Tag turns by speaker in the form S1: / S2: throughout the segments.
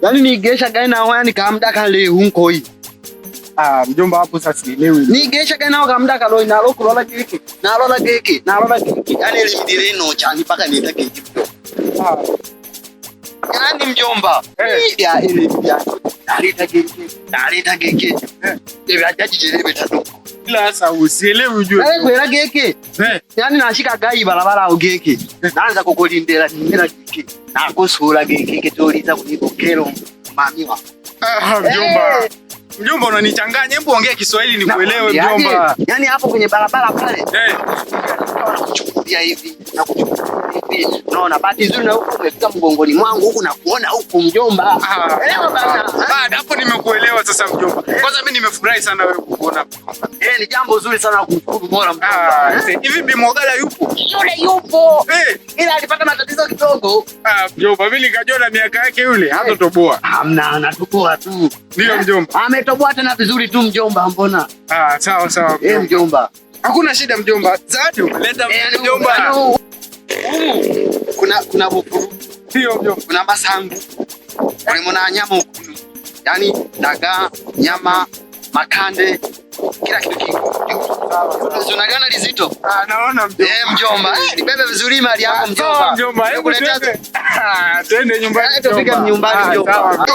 S1: Yaani nigesha gani na waya nikamdaka leo huko hii.
S2: Mjomba hapo sasa sielewi.
S1: Nigesha gani na kamdaka leo na lola kiki. Nalola kiki. Yaani ile midire no chani paka nitake kiki. Yaani mjomba. Ya ile ya. Naleta kiki. Ndio ajaji jelebe tatu.
S2: Ila sasa usielewi ujue.
S1: Kwela kiki. Yaani nashika gai barabara au kiki. Naanza kukulindira kiki. Na kusula kiki toliza kunipokero mamiwa.
S2: Mjomba. Mjomba unanichanganya, hebu ongea Kiswahili nikuelewe mjomba.
S1: Yaani hapo kwenye barabara pale. Nakuchukulia hivi, hivi. Unaona bahati nzuri na huko umefika mgongoni mwangu huku na kuona huku mjomba. Elewa bana.
S2: Hapo nimekuelewa sasa mjomba. Kwanza mimi nimefurahi sana wewe kukuona.
S1: Ni jambo zuri sana kukushukuru bora mjomba.
S2: Hivi Bi Mwagala yupo?
S1: Yule yupo. Ila alipata matatizo kidogo.
S2: Mjomba mimi nikajiona miaka yake yule hatotoboa.
S1: Hamna, anatoboa tu.
S2: Ndio mjomba.
S1: Ametoboa tena vizuri tu mjomba, mbona?
S2: Sawa.
S1: Mjomba.
S2: Hakuna shida mjomba. Zawadi umeleta mjomba.
S1: Kuna bukuru.
S2: Ndio mjomba.
S1: Kuna masangu. Kuna nyama huku. Yaani dagaa, nyama, makande, kila kitu kiko. Unagana lizito?
S2: Naona mjomba.
S1: Mjomba. Nibebe vizuri mali yako mjomba.
S2: Mjomba, hebu twende. Twende nyumbani.
S1: Tufike nyumbani mjomba.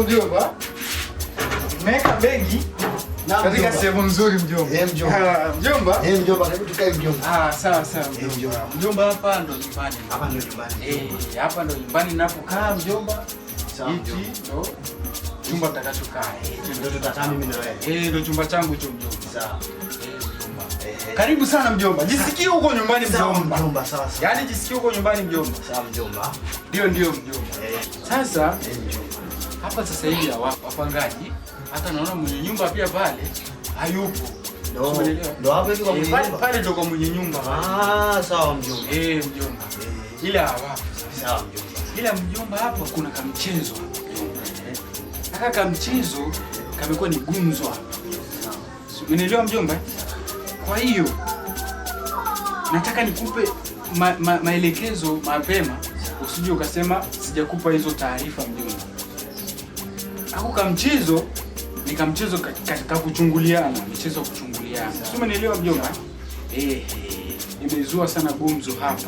S2: Mjomba. Meka begi katika sehemu nzuri mjomba. Mjomba.
S1: Mjomba, hebu tukae mjomba.
S2: Sawa. Mjomba hapa ndo nyumbani. Hapa ndo nyumbani ninapokaa mjomba.
S1: Sawa.
S2: Hiki ndo chumba tutakachokaa.
S1: Ndio tutakaa mimi na wewe.
S2: Ndo chumba changu hicho mjomba.
S1: Sawa.
S2: Mjomba. Karibu sana mjomba. Jisikie huko nyumbani mjomba.
S1: Sawa.
S2: Yaani jisikie huko nyumbani mjomba.
S1: Sawa mjomba.
S2: Ndio mjomba. Sasa
S1: mjomba.
S2: Hapa sasa hivi wapangaji, hata naona mwenye nyumba pia pale hayupo.
S1: Ndio hapo hivi kwa mwenye nyumba.
S2: Pale ndo kwa mwenye nyumba.
S1: Sawa mjomba.
S2: Mjomba. Ila hawapo.
S1: Sawa mjomba.
S2: Ila mjomba hapa kuna kamchezo hapa. Haka kamchezo kamekuwa ni gumzo hapa. Umeelewa mjomba? Kwa hiyo nataka nikupe maelekezo mapema, usije ukasema sijakupa hizo taarifa mjomba. Hako kamchezo ni kamchezo katika kuchunguliana, michezo ya kuchunguliana. Sio, umeelewa mjomba? Imezua sana gumzo hapa.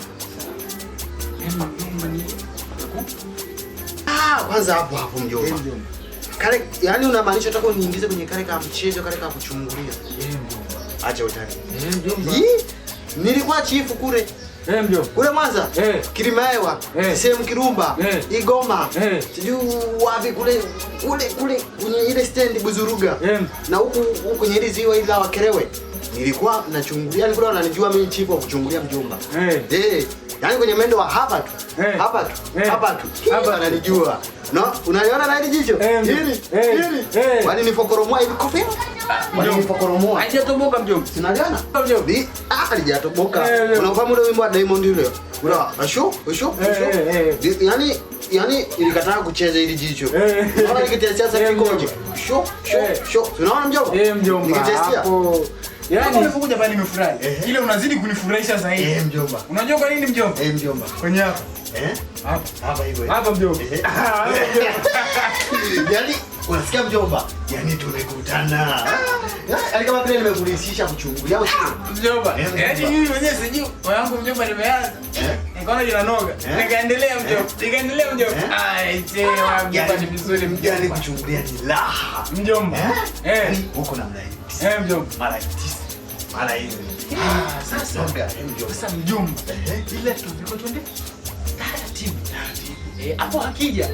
S2: Mjomba ni
S1: kwanza hapo mjomba. Kale, yani unamaanisha unataka uniingize kwenye kale kama mchezo, kale kama kuchungulia. Mjomba. Acha utani. Mjomba. Nilikuwa chifu kule.
S2: Mjomba.
S1: Kule Mwanza. Kilimaewa. Sehemu Kirumba. Igoma. Sijui wapi kule kwenye ile stand Buzuruga. Na huku kwenye ile ziwa ile la Wakerewe. Nilikuwa nachungulia, yani kule wananijua mimi chifu wa kuchungulia mjomba. Yaani kwenye mwendo wa hapa tu. Hapa tu. Hapa ananijua. No, unaliona na hili jicho? Hili. Wani nifokoromoa hivi kofi? Wani nifokoromoa.
S2: Haijatoboka mjomba.
S1: Sinaliona? Mjomba. Halijatoboka. Unafahamu ile wimbo wa Diamond ile? Usho. Yaani ilikataa kucheza hili jicho. Unaona nikitestia sasa kikoje? Sho. Unaona mjomba?
S2: Mjomba.
S1: Nikitestia.
S2: Yaani unapokuja pale nimefurahi. Ile unazidi kunifurahisha zaidi.
S1: Mjomba.
S2: Unajua kwa nini mjomba?
S1: Mjomba.
S2: Kwenye hapa.
S1: Hapa hivyo.
S2: Hapa mjomba.
S1: Yaani unasikia mjomba? Yaani tumekutana. Yaani kama vile nimekulisisha kuchungulia au sio?
S2: Mjomba. Yaani mimi mwenyewe sijui. Kwa yangu mjomba nimeanza. Mbona inanoga? Nikaendelea mjomba. Ai, chewa mjomba ni vizuri mjomba.
S1: Yani kuchungulia ni raha.
S2: Mjomba.
S1: Huko namna hii.
S2: Mjomba.
S1: Mara hizi. Mara hizi.
S2: Sasa mjomba. Sasa mjomba. Ile tupiko twende. Taratibu. Hapo akija.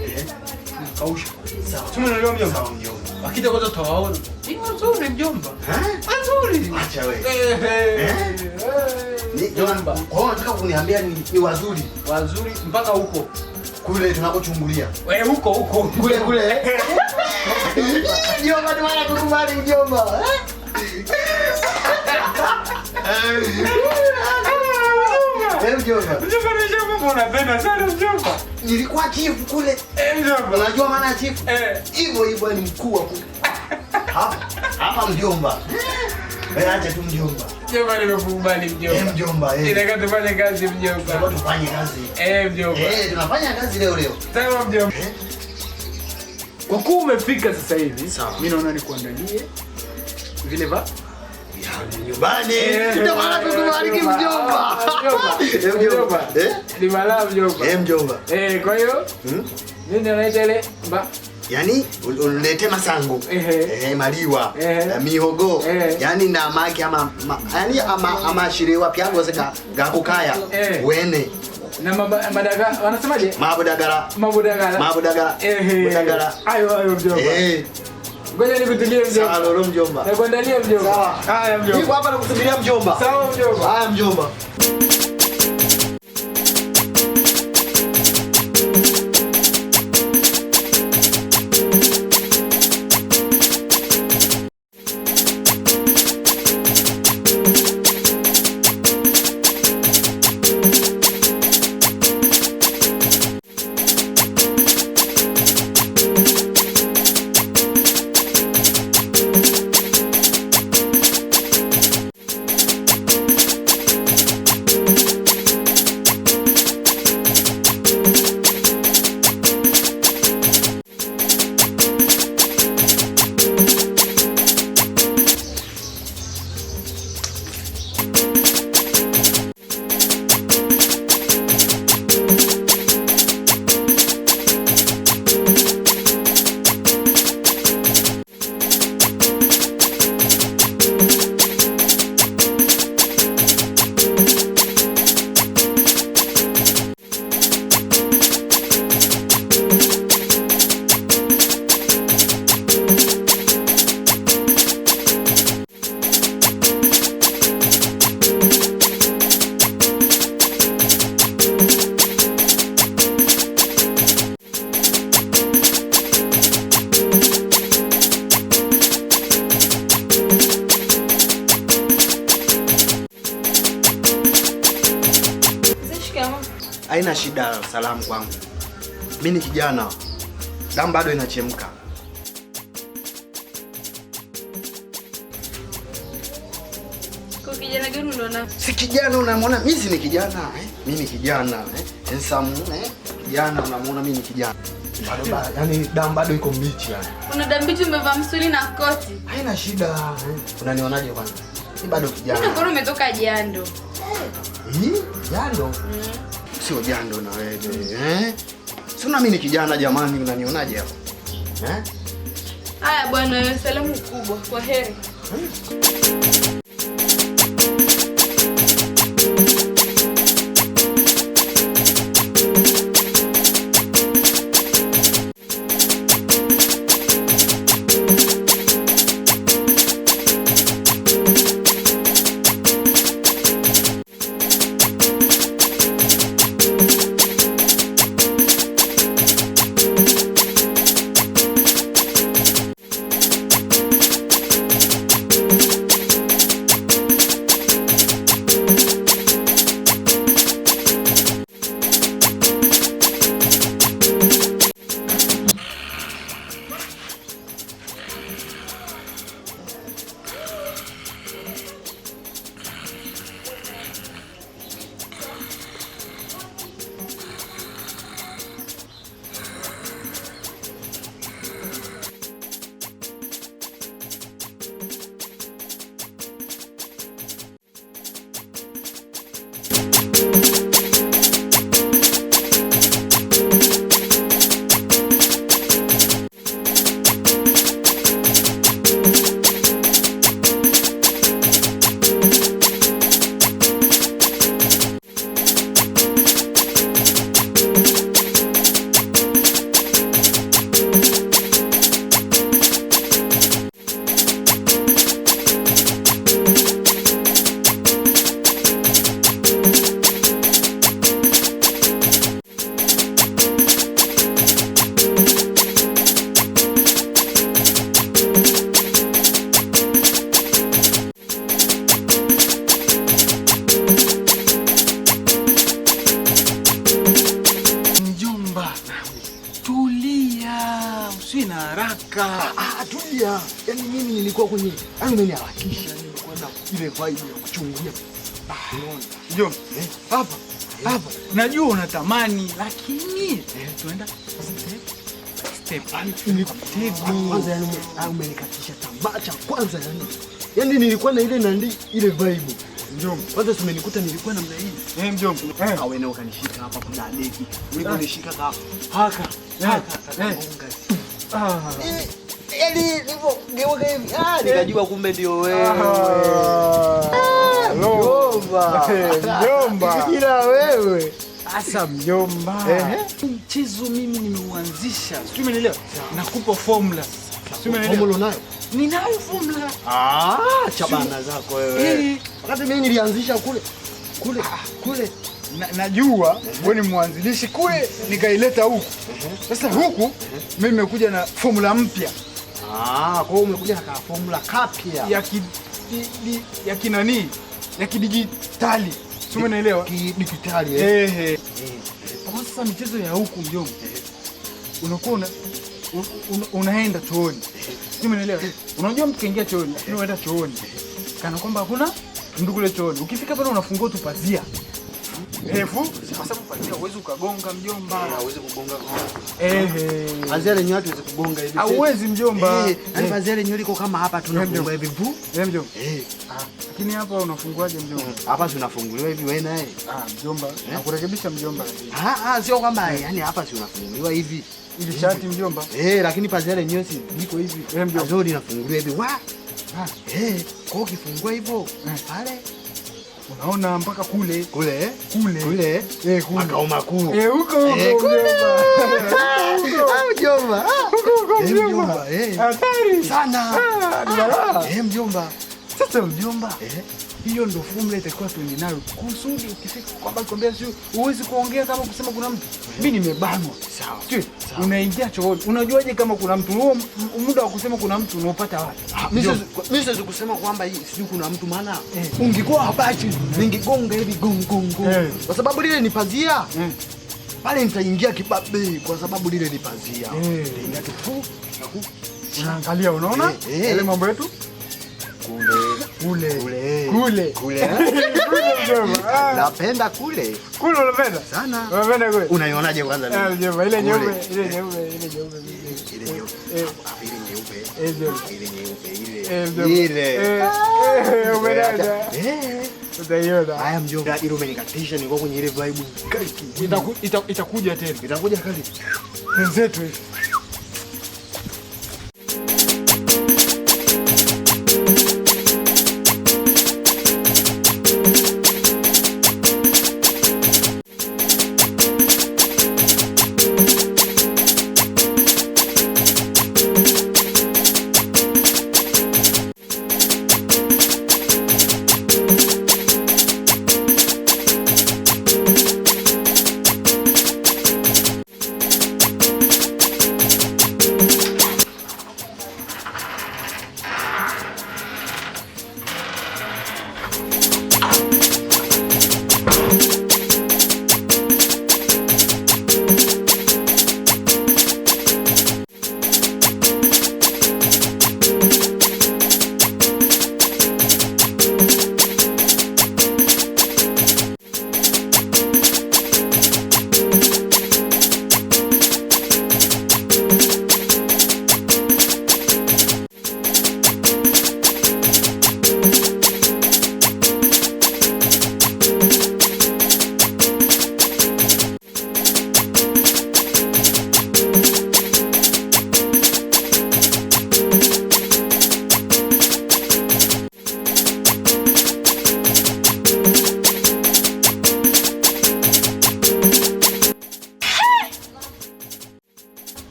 S2: Kausha. Sawa. Tumeelewa mjomba.
S1: Sawa mjomba.
S2: Akija kwanza tawaona. Ni nzuri mjomba. Nzuri.
S1: Acha wewe. Ni mjomba. Oh, nataka kuniambia ni wazuri.
S2: Wazuri mpaka huko.
S1: Kule tunakochungulia.
S2: Huko.
S1: Kule. Mjomba, ni mara kukubali mjomba.
S2: Mjomba unapenda sana mjomba.
S1: Nilikuwa chifu kule.
S2: Mjomba.
S1: Unajua maana ya chifu? Hivyo ni mkuu wa kule. Hapa mjomba. Acha tu mjomba.
S2: Mjomba nimekubali mjomba.
S1: Mjomba.
S2: Inataka tufanye kazi mjomba.
S1: Tufanye kazi.
S2: Mjomba.
S1: Tunafanya kazi leo.
S2: Sawa mjomba. Kwa kuwa umefika sasa hivi,
S1: mimi
S2: naona nikuandalie vile va
S1: nyumbani. Tutamara kukubariki mjomba. Mjomba.
S2: Ni mala mjomba.
S1: Mjomba.
S2: Kwa hiyo mimi naita ile
S1: yani unilete masango maliwa mihogo yani na maki ama yani ama shirewa pyango zeka gakukaya wene
S2: na madaga wanasemaje mabudagara ayo mjomba ngoja nikutilie mjomba
S1: sawa lolo mjomba
S2: nakuandalia mjomba
S1: sawa
S2: haya mjomba
S1: niko hapa nakusubiria mjomba
S2: sawa mjomba
S1: haya mjomba Haina shida, salamu kwangu. Mimi ni kijana. Damu bado inachemka.
S3: Kwa kijana gani unaona?
S1: Si kijana unamwona? Mimi si ni kijana, Mimi ni kijana, Handsome, Kijana unamwona mimi ni kijana. Bado yani damu bado iko mbichi yani.
S3: Una damu mbichi umevaa msuri na koti.
S1: Haina shida, Unanionaje kwanza? Mimi bado kijana.
S3: Mbona ngoro umetoka jando?
S1: Jando? Sio jando na wewe, Si una mimi ni kijana jamani, unanionaje hapo?
S3: Haya bwana, wewe salamu kubwa. Kwa heri.
S2: sina haraka.
S1: Tulia. Yaani mimi nilikuwa kwenye umeniharakisha kwanza ile vibe ya kuchungulia. Unaona?
S2: Mjomba, hapa. Najua unatamani lakini tuenda step.
S1: Kwanza yani umenikatisha tamaa cha kwanza yani. Yaani nilikuwa na ile vibe. Mjomba, kwanza umenikuta nilikuwa namna hii.
S2: Mjomba.
S1: Wewe ndio ukanishika hapa kuna deki. Wewe unishika haka. Yaani nipo geuka hivi. Nikajua kumbe ndio wewe. Mjomba. Ila wewe.
S2: Asa mjomba. Mchezo mimi nimeuanzisha. Sio umeelewa? Nakupa formula. Sio umeelewa?
S1: Formula unayo?
S2: Ninayo formula.
S1: Chabana zako wewe. Wakati mimi nilianzisha kule.
S2: Najua wewe ni mwanzilishi kule nikaileta huku. Sasa huku mimi nimekuja na formula mpya.
S1: Kwa hiyo umekuja na formula kapya
S2: ya kinani? Ya kidijitali. Sio umeelewa?
S1: Kidijitali
S2: Sasa michezo ya huku mjomba. Unakuwa unaenda chooni. Sio umeelewa? Unajua mtu kaingia chooni, unaenda chooni. Kana kwamba hakuna mtu kule chooni. Ukifika pale unafungua tu pazia. Kwa sababu pazia uweze ukagonga mjomba.
S1: Hauwezi kugonga. Pazia lenyewe hatuwezi kugonga hivi.
S2: Hauwezi mjomba.
S1: Yaani pazia lenyewe liko kama hapa tunafungua hivi tu.
S2: Mjomba. Lakini hapa unafunguaje mjomba?
S1: Hapa tunafunguliwa hivi wewe naye.
S2: Mjomba. Nakurekebisha mjomba.
S1: Sio kwamba yani hapa si unafunguliwa hivi.
S2: Ili shati mjomba.
S1: Lakini pazia lenyewe si liko hivi. Pazia linafunguliwa hivi. Kwa ukifungua hivyo pale
S2: unaona mpaka kule.
S1: Kule.
S2: Makao
S1: makuu.
S2: Huko
S1: mjomba.
S2: Mjomba. Hatari
S1: sana. Mjomba.
S2: Sasa mjomba. Hiyo ndio formula itakuwa tuende nayo. Kusudi ukifika kwamba kwambia sio uwezi kuongea kama kusema kuna mtu. Mimi nimebanwa. Sawa. Unaingia chooni. Unajuaje kama kuna mtu? Huo muda wa kusema kuna mtu unaopata wapi?
S1: Mimi siwezi kusema kwamba sijui kuna mtu maana ungekuwa habari ningegonga hivi gong. Kwa sababu lile ni pazia. Pale nitaingia kibabe kwa sababu lile ni pazia. Nitaingia tu
S2: unaangalia unaona? Ile mambo yetu kule.
S1: Napenda kule.
S2: Kule unapenda?
S1: Sana.
S2: Unapenda kule?
S1: Unaionaje kwanza mimi?
S2: Ile nyeupe. Utaiona.
S1: Haya mjomba, ile umenikatisha nilikuwa kwenye ile vibe.
S2: Itakuja tena.
S1: Itakuja kali.
S2: Wenzetu hivi.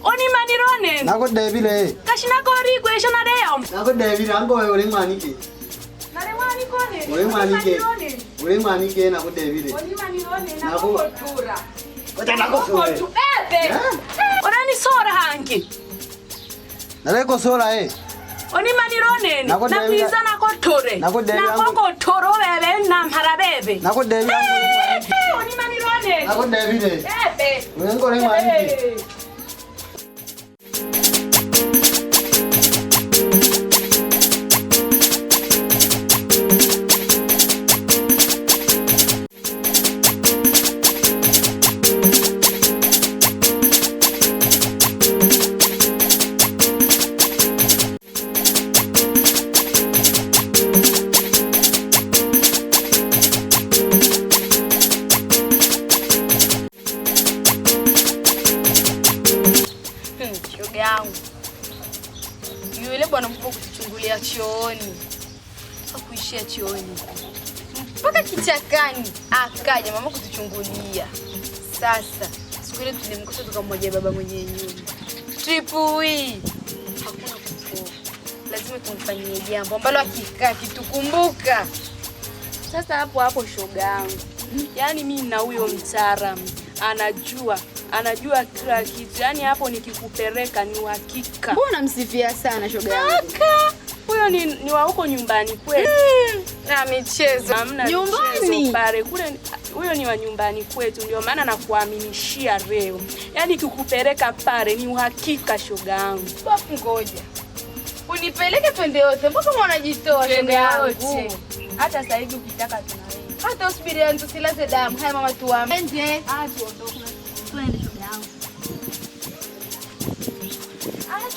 S3: Oni manirone.
S1: Nako devile.
S3: Kashina kori kwesha na deo.
S1: Nako devile ango wewe manike.
S3: Nare manikone.
S1: Wewe manike nako devile.
S3: Oni manirone nako kotura.
S1: Wata nako sora.
S3: Ebe. Orani sora hangi.
S1: Nako sora
S3: Oni manirone. Nakwiza nako tore. Nako toro bebe na mhara bebe.
S1: Nako devile.
S3: Oni manirone.
S1: Nako devile.
S3: Ebe.
S1: Mwengo ni mwangi.
S4: Yule bwana mkubwa kutuchungulia chooni. Hakuishia chooni. Mpaka kichakani akaja mama kutuchungulia. Sasa siku ile tulimkosa tukamwambia baba mwenye nyumba. Tripu hii hakuna kufua. Lazima tumfanyie jambo ambalo akikaa kitukumbuka. Sasa hapo shoga yangu. Yaani mimi na huyo mtaalamu anajua kila kitu. Yaani hapo nikikupeleka ni uhakika.
S3: Mbona msifia sana shoga yangu?
S4: Kaka, huyo ni wa huko nyumbani kwetu. Na michezo. Hamna nyumbani pale kule, huyo ni wa nyumbani kwetu, ndio maana nakuaminishia leo. Yaani nikikupeleka pale ni uhakika shoga yangu.
S3: Bafu ngoja. Unipeleke twende wote. Mbona unajitoa shoga yangu?
S4: Hata sasa hivi ukitaka tunaweza.
S3: Hata usubiria tusilaze damu. Haya mama tuambe.
S4: Nje. Tuondoke. Twende shoga yangu.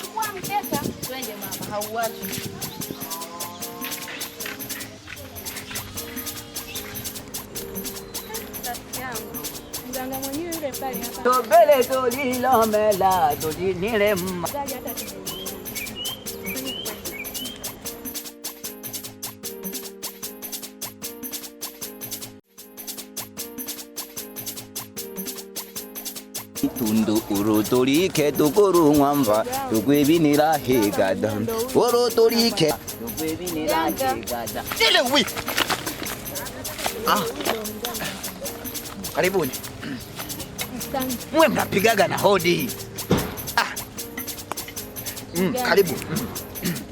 S4: Chukua mkeka.
S3: Twende mama, hauachi.
S4: Mganga mwenyewe yule pale hapa.
S5: Tobele tolilomela tolinile mma. Tundu urotolike tukurungwamba tukwebinira hegada urotolike tukwebinira hegada
S1: Ile wi. Karibuni. Mwe mnapigaga na hodi. Karibu.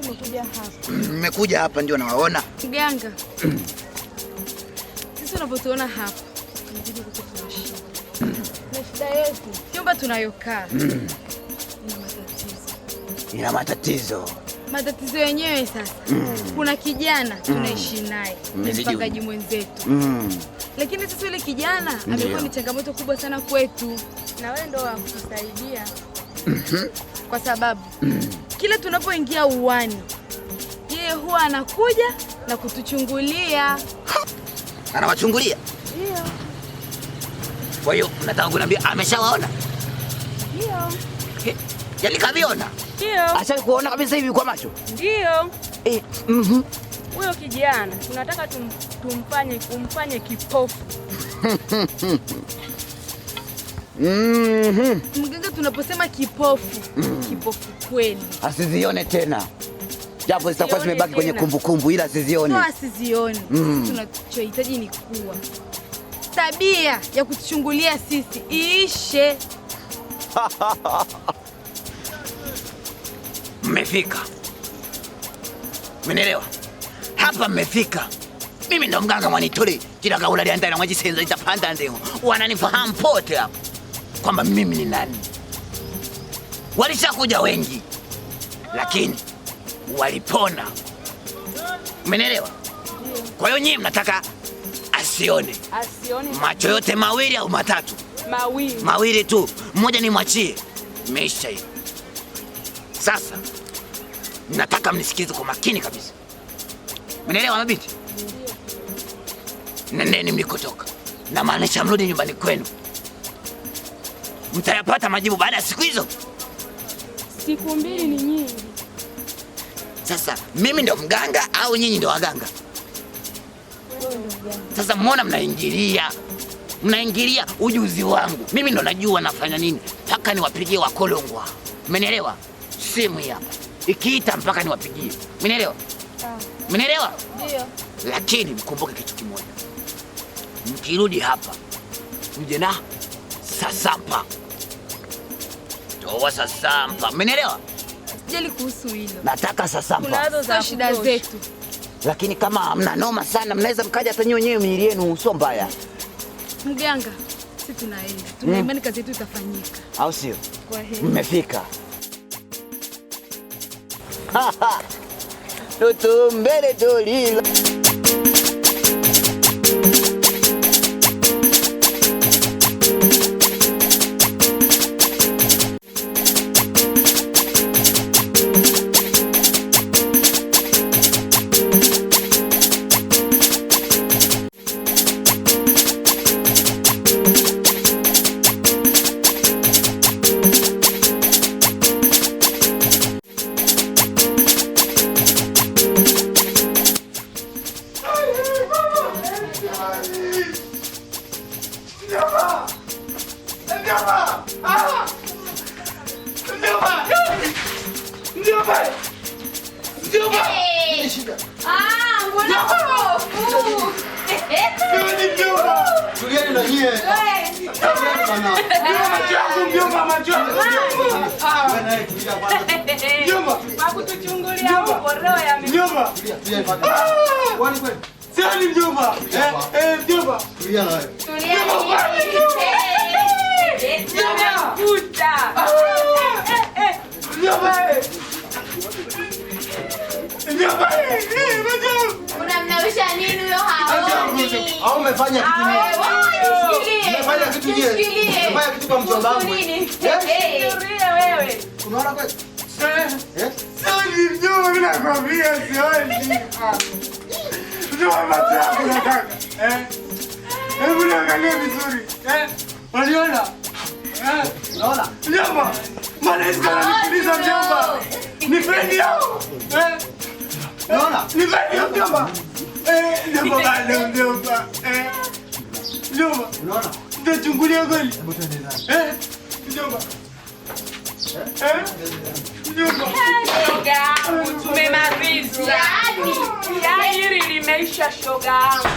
S4: Tumekuja hapa.
S1: Mmekuja hapa ndio nawaona.
S4: Mganga. Sisi unapotuona hapa, tunazidi kukufundisha. Na shida yetu, nyumba tunayokaa
S1: Ina matatizo.
S4: Matatizo yenyewe sasa. Kuna kijana tunaishi naye, ni mpangaji mwenzetu. Lakini sasa yule kijana amekuwa ni changamoto kubwa sana kwetu. Na wewe ndio wa kutusaidia. Kwa sababu kila tunapoingia uwani, yeye huwa anakuja na kutuchungulia.
S1: Anawachungulia?
S4: Ndio.
S1: Kwa hiyo nataka kuniambia ameshawaona?
S4: Ndio.
S1: Yaani kaviona?
S4: Ndio.
S1: Asha kuona kabisa hivi kwa macho?
S4: Ndio.
S3: Huyo kijana tunataka kumfanye kipofu.
S4: Mganga, tunaposema kipofu, kipofu kweli.
S1: Asizione tena. Japo zitakuwa zimebaki kwenye kumbukumbu ila asizione.
S4: Sio asizione. Tunachohitaji ni kuwa tabia ya kutuchungulia sisi iishe.
S1: Mmefika. Mnaelewa? Hapa mmefika. Mimi ndo mganga Mwanitore. Jina gaula lianda na mwajisenza itapanda ndengo. Wananifahamu pote hapa kwamba mimi ni nani. Walishakuja wengi. Lakini walipona. Mnaelewa? Kwa hiyo nyinyi mnataka asione.
S3: Asione.
S1: Macho yote mawili au matatu?
S3: Mawili.
S1: Mawili tu. Mmoja ni mwachie. Imeisha hiyo. Sasa nataka mnisikize kwa makini kabisa. Mnaelewa mabiti? Nendeni mlikotoka. Na maanisha mrudi nyumbani kwenu. Mtayapata majibu baada ya siku hizo.
S3: Siku 2 ni nyingi.
S1: Sasa mimi ndo mganga au nyinyi ndo waganga? Sasa mbona mnaingilia ujuzi wangu? Mimi ndo najua nafanya nini. Mpaka niwapigie Wakolongwa. Mmenielewa? Simu hapa. Ikiita mpaka niwapigie. Mmenielewa? Mmenielewa?
S4: Ndio.
S1: Lakini mkumbuke kitu kimoja. Mkirudi hapa, mje na sasampa. Toa sasampa. Mmenielewa?
S4: Sijali kuhusu hilo.
S1: Nataka sasampa.
S4: Kunazo za shida zetu.
S1: Lakini kama mna noma sana, mnaweza mkaja hata nyinyi wenyewe miili yenu sio mbaya.
S4: Mganga, sisi tunaenda. Tuna imani kazi yetu itafanyika.
S5: Au sio?
S4: Kwa heri.
S5: Mmefika. Tutumbele tulilo.
S1: Tulieni na nyie.
S3: Wakutuchungulia huko roho ya
S2: Mjomba.
S1: Kwani kweli?
S2: Sio ni mjomba. Mjomba.
S1: Tulia na wewe.
S3: tulia. Puta.
S2: Mjomba. Mjomba.
S3: Unamnawisha nini huyo haoni?
S1: Au umefanya kitu nini? Umefanya kitu nini? Umefanya kitu kwa mjomba wangu.
S3: Tulia wewe.
S1: Unaona kweli?
S2: Sioni mjomba, mimi nakwambia sioni. Mjomba matatu nataka. Hebu niangalie vizuri. Waliona?
S1: Unaona?
S2: Mjomba, maana hizi kananipuliza mjomba. Nipeni yao.
S1: Unaona?
S2: Nipeni yao mjomba. Mjomba bado mjomba. Mjomba.
S1: Unaona?
S2: Nitachungulia kweli.
S1: Hebu twende ndani.
S2: Mjomba. Mjomba.
S3: Shoga yangu tumemaliza. Yaani hili limeisha shoga yangu.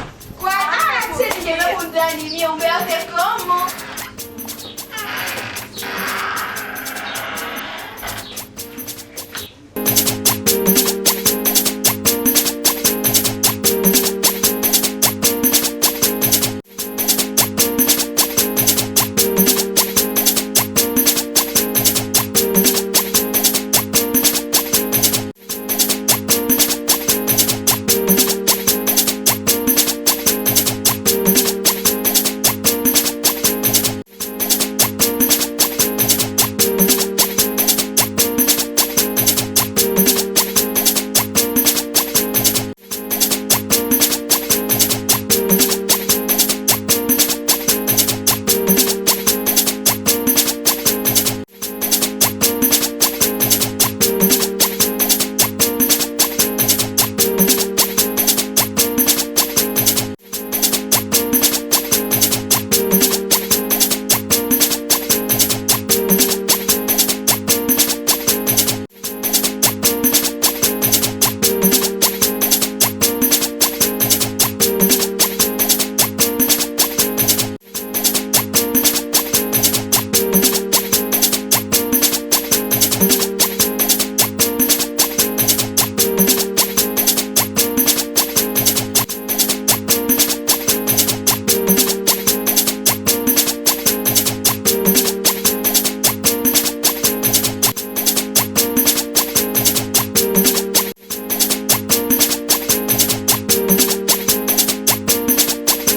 S4: Kwa nini? Sisi ndio ndani niombe yake komo.